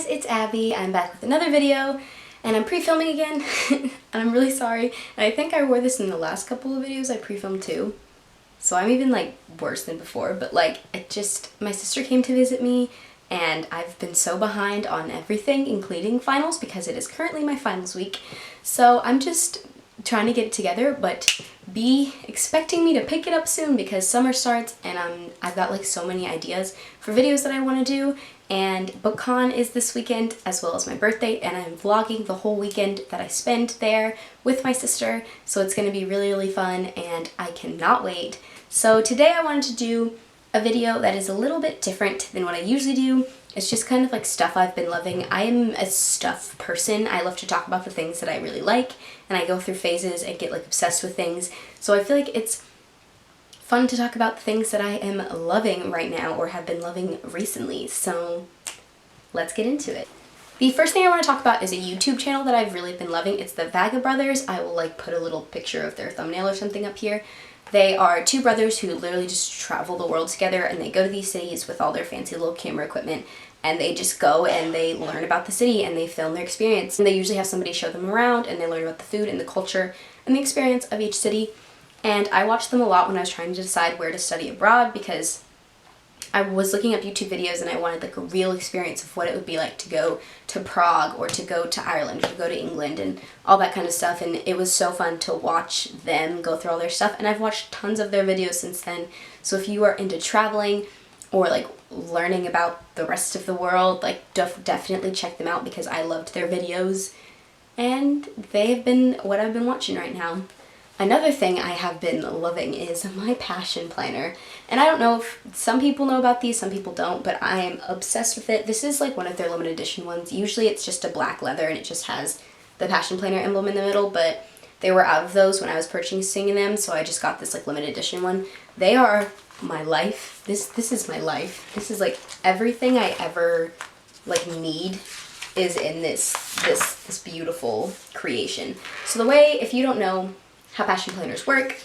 guys, it's Abby. I'm back with another video and I'm pre-filming again and I'm really sorry. And I think I wore this in the last couple of videos I pre-filmed too. So I'm even like worse than before, but like my sister came to visit me and I've been so behind on everything, including finals, because it is currently my finals week. So I'm just trying to get it together, but be expecting me to pick it up soon because summer starts and I've got like so many ideas for videos that I want to do, and BookCon is this weekend as well as my birthday, and I'm vlogging the whole weekend that I spend there with my sister, so it's going to be really fun and I cannot wait. So today I wanted to do a video that is a little bit different than what I usually do. It's just kind of like stuff I've been loving. I am a stuff person. I love to talk about the things that I really like, and I go through phases and get like obsessed with things. So I feel like it's fun to talk about the things that I am loving right now or have been loving recently. So let's get into it. The first thing I want to talk about is a YouTube channel that I've really been loving. It's the Vaga Brothers. I will like put a little picture of their thumbnail or something up here. They are two brothers who literally just travel the world together, and they go to these cities with all their fancy little camera equipment, and they just go and they learn about the city and they film their experience. And they usually have somebody show them around, and they learn about the food and the culture and the experience of each city. And I watched them a lot when I was trying to decide where to study abroad, because I was looking up YouTube videos and I wanted like a real experience of what it would be like to go to Prague or to go to Ireland or to go to England and all that kind of stuff. And it was so fun to watch them go through all their stuff, and I've watched tons of their videos since then. So if you are into traveling or like learning about the rest of the world, like definitely check them out, because I loved their videos and they've been what I've been watching right now. Another thing I have been loving is my passion planner. And I don't know if some people know about these, some people don't, but I am obsessed with it. This is like one of their limited edition ones. Usually it's just a black leather and it just has the passion planner emblem in the middle, but they were out of those when I was purchasing them, so I just got this like limited edition one. They are my life. This is my life. This is like everything I ever like need is in this beautiful creation. So the way, if you don't know how passion planners work,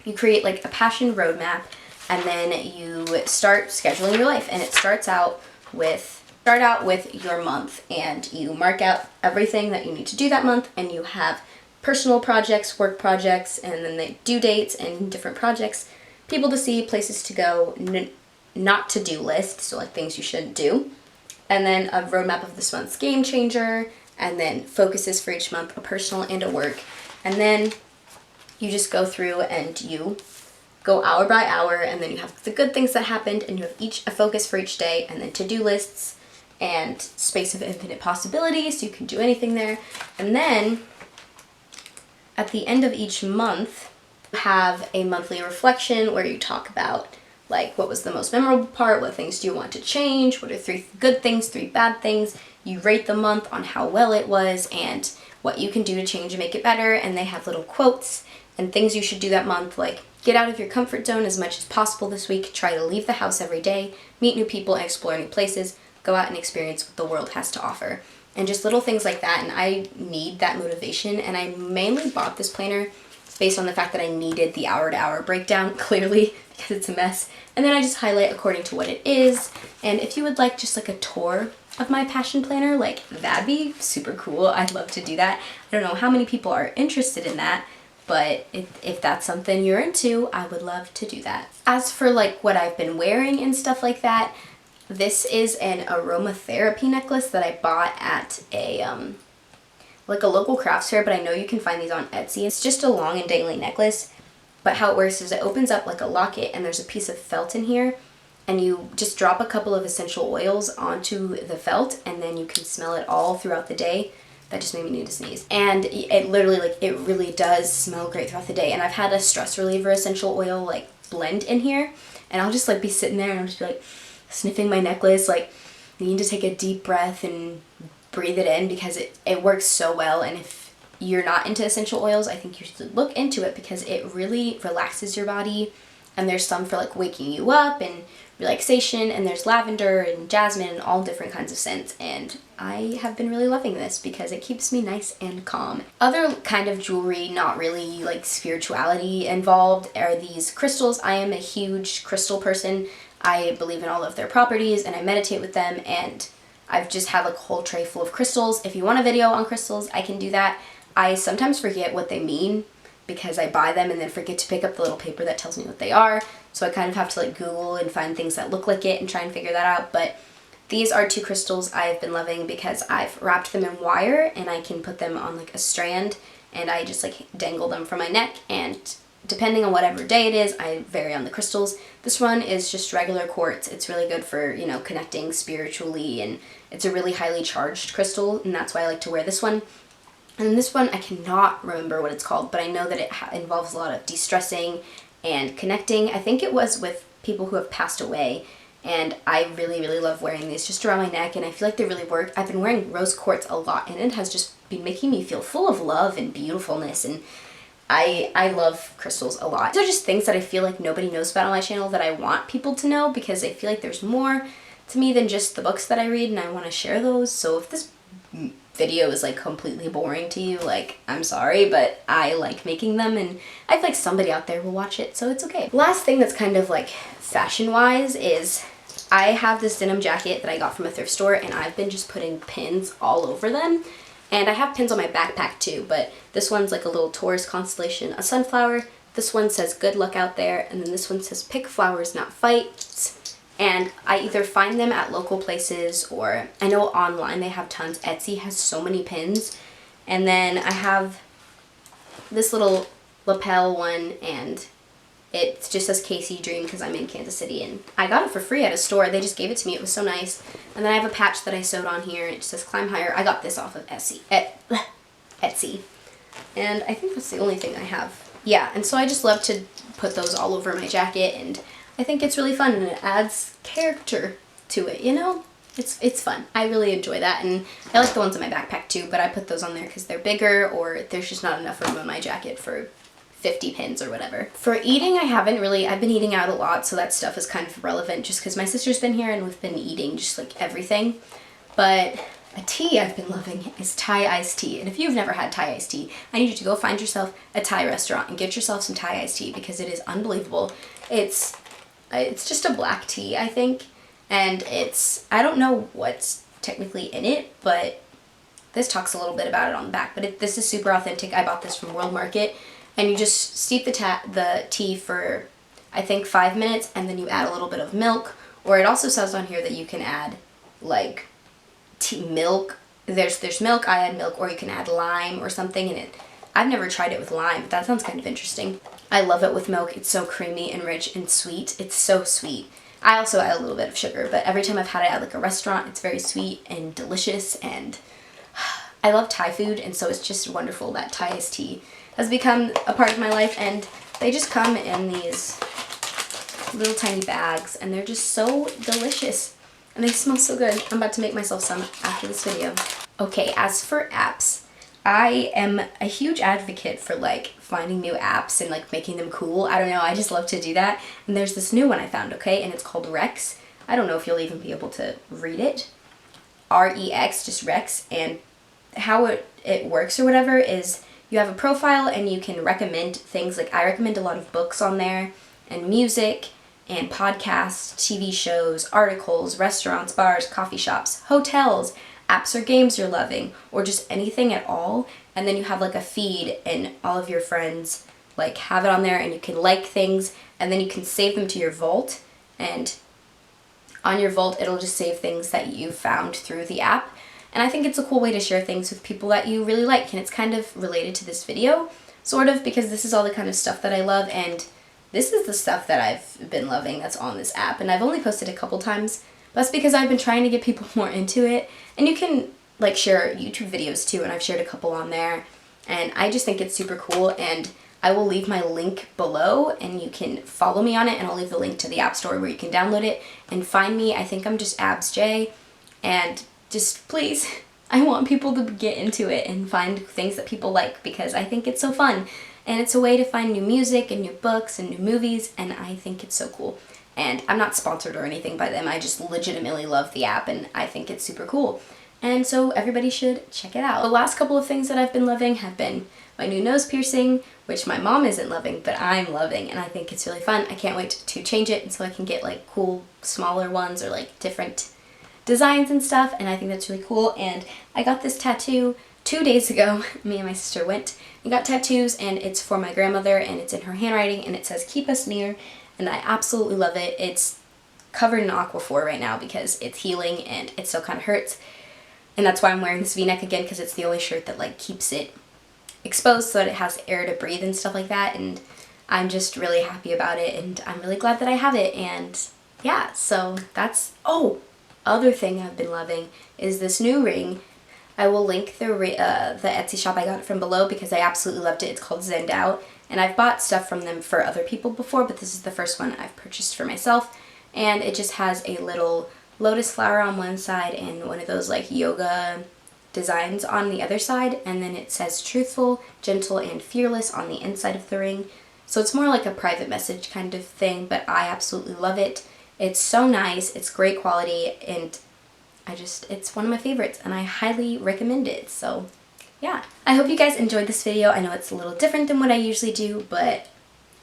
you create like a passion roadmap, and then you start scheduling your life, and it start out with your month, and you mark out everything that you need to do that month, and you have personal projects, work projects, and then the due dates and different projects, people to see, places to go, not to-do list, so like things you should do, and then a roadmap of this month's game changer, and then focuses for each month, a personal and a work. And then you just go through and you go hour by hour, and then you have the good things that happened, and you have a focus for each day, and then to-do lists and space of infinite possibilities, so you can do anything there. And then at the end of each month, you have a monthly reflection where you talk about like what was the most memorable part, what things do you want to change, what are 3 good things, 3 bad things. You rate the month on how well it was and what you can do to change and make it better. And they have little quotes and things you should do that month, like get out of your comfort zone as much as possible this week, try to leave the house every day, meet new people and explore new places, go out and experience what the world has to offer. And just little things like that, and I need that motivation, and I mainly bought this planner based on the fact that I needed the hour-to-hour breakdown, clearly, because it's a mess. And then I just highlight according to what it is. And if you would like just like a tour of my passion planner, like that'd be super cool. I'd love to do that. I don't know how many people are interested in that, but if that's something you're into, I would love to do that. As for like what I've been wearing and stuff like that, this is an aromatherapy necklace that I bought at a like a local crafts fair, but I know you can find these on Etsy. It's just a long and dangly necklace, but how it works is it opens up like a locket, and there's a piece of felt in here, and you just drop a couple of essential oils onto the felt, and then you can smell it all throughout the day. That just made me need to sneeze. And it literally, like, it really does smell great throughout the day. And I've had a stress reliever essential oil like blend in here, and I'll just like be sitting there and I'll just be like sniffing my necklace, like needing to take a deep breath and breathe it in, because it works so well. And if you're not into essential oils, I think you should look into it, because it really relaxes your body. And there's some for like waking you up and relaxation, and there's lavender and jasmine and all different kinds of scents, and I have been really loving this because it keeps me nice and calm. Other kind of jewelry, not really like spirituality involved, are these crystals. I am a huge crystal person. I believe in all of their properties and I meditate with them, and I've just had like a whole tray full of crystals. If you want a video on crystals, I can do that. I sometimes forget what they mean because I buy them and then forget to pick up the little paper that tells me what they are. So I kind of have to like Google and find things that look like it and try and figure that out. But these are 2 crystals I've been loving because I've wrapped them in wire and I can put them on like a strand and I just like dangle them from my neck, and depending on whatever day it is, I vary on the crystals. This one is just regular quartz. It's really good for, you know, connecting spiritually, and it's a really highly charged crystal, and that's why I like to wear this one. And this one, I cannot remember what it's called, but I know that it involves a lot of de-stressing and connecting. I think it was with people who have passed away, and I really, really love wearing these just around my neck, and I feel like they really work. I've been wearing rose quartz a lot, and it has just been making me feel full of love and beautifulness, and I love crystals a lot. These are just things that I feel like nobody knows about on my channel that I want people to know, because I feel like there's more to me than just the books that I read, and I want to share those. So if this video is like completely boring to you, like, I'm sorry, but I like making them, and I feel like somebody out there will watch it, so it's okay. Last thing that's kind of like fashion-wise is I have this denim jacket that I got from a thrift store, and I've been just putting pins all over them. And I have pins on my backpack too, but this one's like a little Taurus constellation, a sunflower. This one says good luck out there, and then this one says pick flowers, not fights. And I either find them at local places, or I know online they have tons. Etsy has so many pins. And then I have this little lapel one, and it just says KC Dream because I'm in Kansas City, and I got it for free at a store. They just gave it to me. It was so nice. And then I have a patch that I sewed on here. It says Climb Higher. I got this off of Etsy. And I think that's the only thing I have. Yeah, and so I just love to put those all over my jacket, and I think it's really fun, and it adds character to it, you know? It's fun. I really enjoy that, and I like the ones in my backpack too, but I put those on there because they're bigger, or there's just not enough room on my jacket for 50 pins or whatever. For eating, I've been eating out a lot, so that stuff is kind of relevant just because my sister's been here and we've been eating just like everything. But a tea I've been loving is Thai iced tea. And if you've never had Thai iced tea, I need you to go find yourself a Thai restaurant and get yourself some Thai iced tea because it is unbelievable. It's just a black tea, I think, and I don't know what's technically in it, but this talks a little bit about it on the back, but this is super authentic. I bought this from World Market. And you just steep the tea for, I think, 5 minutes, and then you add a little bit of milk. Or it also says on here that you can add, like, milk. There's milk, I add milk, or you can add lime or something in it. I've never tried it with lime, but that sounds kind of interesting. I love it with milk. It's so creamy and rich and sweet. It's so sweet. I also add a little bit of sugar, but every time I've had it at, like, a restaurant, it's very sweet and delicious, and I love Thai food, and so it's just wonderful that Thai iced tea has become a part of my life, and they just come in these little tiny bags, and they're just so delicious, and they smell so good. I'm about to make myself some after this video. Okay, as for apps, I am a huge advocate for like finding new apps and like making them cool. I don't know, I just love to do that, and there's this new one I found, okay, and it's called Rex. I don't know if you'll even be able to read it. R-E-X, just Rex, and how it works or whatever is you have a profile and you can recommend things. Like, I recommend a lot of books on there, and music, and podcasts, TV shows, articles, restaurants, bars, coffee shops, hotels, apps or games you're loving, or just anything at all. And then you have like a feed, and all of your friends like have it on there, and you can like things, and then you can save them to your vault, and on your vault it'll just save things that you found through the app. And I think it's a cool way to share things with people that you really like, and it's kind of related to this video, sort of, because this is all the kind of stuff that I love, and this is the stuff that I've been loving that's on this app. And I've only posted a couple times, but that's because I've been trying to get people more into it. And you can like share YouTube videos too, and I've shared a couple on there, and I just think it's super cool. And I will leave my link below, and you can follow me on it, and I'll leave the link to the App Store where you can download it and find me. I think I'm just AbsJ, and just please, I want people to get into it and find things that people like, because I think it's so fun, and it's a way to find new music and new books and new movies, and I think it's so cool. And I'm not sponsored or anything by them, I just legitimately love the app, and I think it's super cool. And so everybody should check it out. The last couple of things that I've been loving have been my new nose piercing, which my mom isn't loving, but I'm loving, and I think it's really fun. I can't wait to change it, and so I can get like cool, smaller ones, or like different designs and stuff, and I think that's really cool. And I got this tattoo 2 days ago. Me and my sister went and got tattoos, and it's for my grandmother, and it's in her handwriting, and it says "Keep us near," and I absolutely love it. It's covered in Aquaphor right now because it's healing and it still kind of hurts, and that's why I'm wearing this v-neck again, because it's the only shirt that like keeps it exposed so that it has air to breathe and stuff like that. And I'm just really happy about it, and I'm really glad that I have it. And yeah, so that's, oh, other thing I've been loving is this new ring. I will link the Etsy shop I got it from below because I absolutely loved it. It's called Zend Out, and I've bought stuff from them for other people before, but this is the first one I've purchased for myself. And it just has a little lotus flower on one side and one of those like yoga designs on the other side, and then it says "truthful, gentle, and fearless" on the inside of the ring. So it's more like a private message kind of thing, but I absolutely love it. It's so nice, it's great quality, and it's one of my favorites, and I highly recommend it. So yeah, I hope you guys enjoyed this video. I know it's a little different than what I usually do, but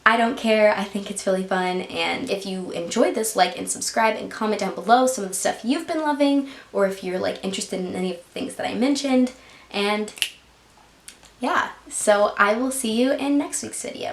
I don't care. I think it's really fun, and if you enjoyed this, like and subscribe and comment down below some of the stuff you've been loving, or if you're like interested in any of the things that I mentioned. And yeah, so I will see you in next week's video.